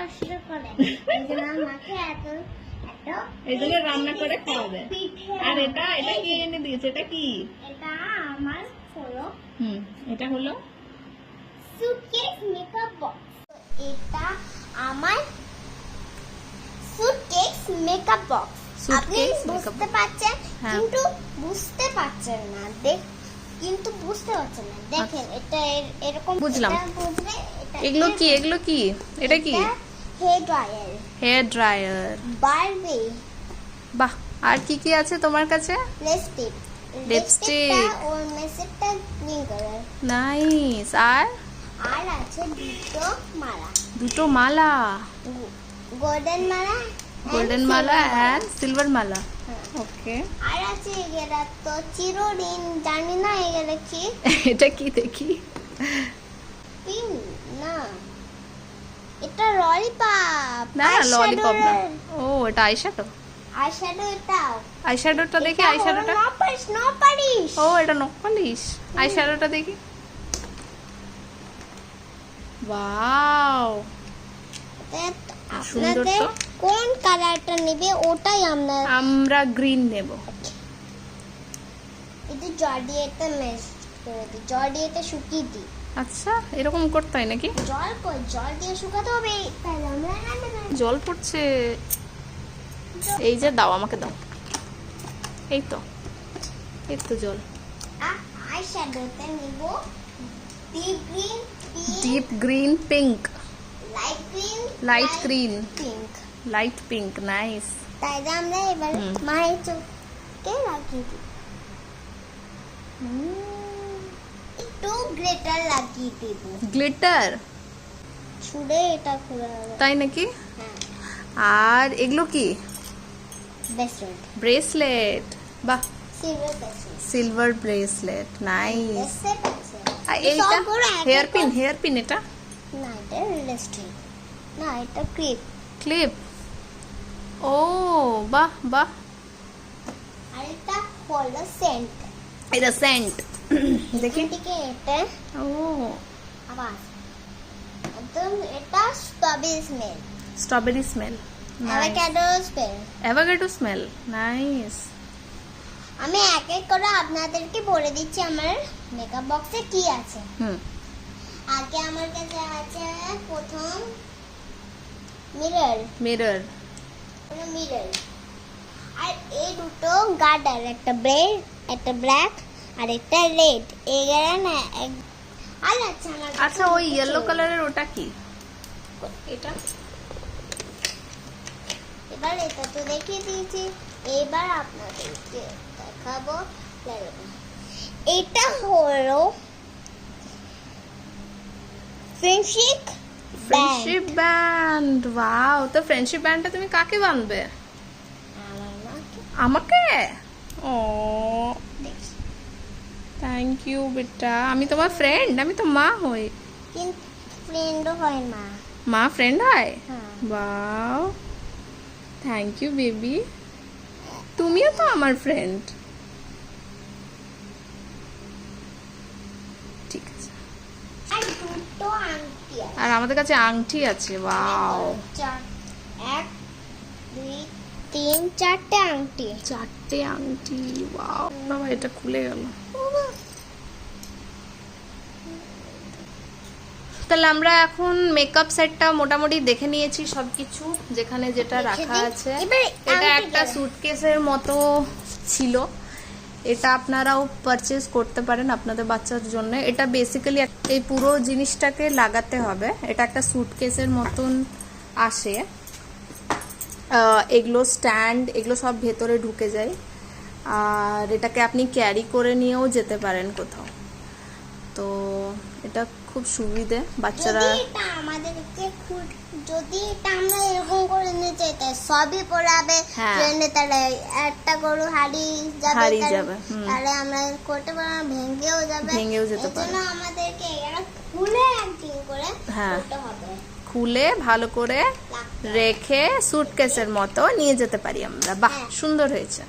কষ্ট করে এই জন্য মাকে এত এই জন্য রান্না করে খাওয়াবে। আর এটা এটা কি এনে দিয়েছে? এটা কি? এটা আমার হলো এটা হলো সুটকেস মেকআপ বক্স। এটা আমার সুটকেস মেকআপ বক্স। আপনি বুঝতে পারছেন কিন্তু বুঝতে পারছেন না। দেখেন এটা এরকম বুঝলাম। বুঝবে এগুলো কি? এগুলো কি? এটা কি? Hair dryer. Hair dryer. Barbie. বাহ, আর কি কি আছে তোমার কাছে? লিপস্টিক। লিপস্টিক ওর মেসেজটা গ্রিন কালার। নাইস। আর আছে দুটো মালা। দুটো মালা, গোল্ডেন মালা, গোল্ডেন মালা এন্ড সিলভার মালা। ওকে। আর আছে এগুলা তো চিরদিন জানি না এগুলা কি। এটা কি দেখি? পিন না, এটা ললিপপ। না ললিপপ না। ও এটা আইশ্যাডো। আইশ্যাডো। এটা আইশ্যাডোটা দেখি। আইশ্যাডোটা নো পালিশ। ও এটা নখ পালিশ। আইশ্যাডোটা দেখি। ওয়াও, সুন্দর আপনাদের তো। কোন কালারটা নেবে ওটাই আমরা গ্রিন নেব। এটা জল দিয়ে এটা মেশ করে দিই, জল দিয়ে এটা শুকিয়ে দিই। আচ্ছা, এরকম করতে হয় নাকি? জল দিয়ে শুকাতে হবে, তাহলে আমরা রান্না করব। জল পড়ছে। এই যে দাও, আমাকে দাও। এই তো, এই তো জল। আইশ্যাডোতে নিব deep green, deep green, pink, light green, light green, pink. Light pink. Nice. তাই আমরা এবার মায়ের চোখে লাগিয়ে দিই। একটু গ্লিটার লাগিয়ে দিব। গ্লিটার ছুঁড়ে এটা খুলে হবে। তাই নাকি? হ্যাঁ, আর এগুলো কি? ব্রেসলেট। ব্রেসলেট। বাহ, silver bracelet. Silver bracelet. Nice. Bracelet আছে। আর এইটা সবগুলো এক হেয়ার এক পিন। হেয়ার পিন এটা না, এটা রিলেস্টিক না, এটা ক্লিপ। ক্লিপ। ও বাহ বাহ। আর এটা হলো সেন্ট। এটা সেন্ট। দেখি। এদিকে এটা ও আবার একদম এটা strawberry smell, strawberry smell. Avocado smell. Avocado smell. Nice. আমি এক এক করে আপনাদেরকে বলে দিচ্ছি আমার মেকআপ বক্সে কি আছে। আগে আমার কাছে আছে প্রথম মিরর। মিরর। মিরর আর এই দুটো গার্ডার, একটা ব্রেড, একটা ব্ল্যাক আর একটা রেড। এগুলা না আর আছে আমার কাছে। আচ্ছা, ওই ইয়েলো কালারের ওটা কি? এটা এবার এটা তো দেখিয়ে দিয়েছি, এবার আপনাদেরকে দেখাবো। এটা হলো ফ্রেন্ডশিপ ফ্রেন্ডশিপ ব্যান্ড। ওয়াও, তো ফ্রেন্ডশিপ ব্যান্ডটা তুমি কাকে বাঁধবে? আমাকে? ও থ্যাংক ইউ বেটা। আমি তোমার ফ্রেন্ড, আমি তো মা হই। কিন্তু ফ্রেন্ডও হয় না। মা ফ্রেন্ড হয়? হ্যাঁ। Wow, thank you baby. তুমিও তো আমার ফ্রেন্ড। ঠিক আছে। আর দুটো আংটি আছে। আর আমাদের কাছে আংটি আছে। ওয়াও, এক, দুই, তিন, চারটে আংটি। চারটে আংটি। ওয়াও বাবা, এটা খুলে গেল। তাহলে আমরা এখন মেকআপ সেটটা মোটামুটি দেখে নিয়েছি, সবকিছু যেখানে যেটা রাখা আছে। এটা একটা সুটকেসের মতো ছিল। এটা আপনারাও পারচেজ করতে পারেন আপনাদের বাচ্চার জন্য। এটা বেসিক্যালি এই পুরো জিনিসটাকে লাগাতে হবে। এটা একটা সুটকেসের মতন আসে। এগুলো স্ট্যান্ড, এগুলো সব ভেতরে ঢুকে যায়। আর এটাকে আপনি ক্যারি করে নিয়েও যেতে পারেন কোথাও। তো এটা খুব সুবিধে বাচ্চারা। যদি এটা আমরা এরকম করে নিয়ে যেতে সবই পড়াবে ট্রেনে, তাহলে একটা গরু হারিয়ে যাবে, তাহলে আমরা করতে পারবো, ভেঙেও যেতে পারে। আমাদেরকে এরা খুলে একদিন করে করতে হবে। খুলে ভালো করে রেখে সুটকেসের মতো নিয়ে যেতে পারি আমরা। বাহ, সুন্দর হয়েছে।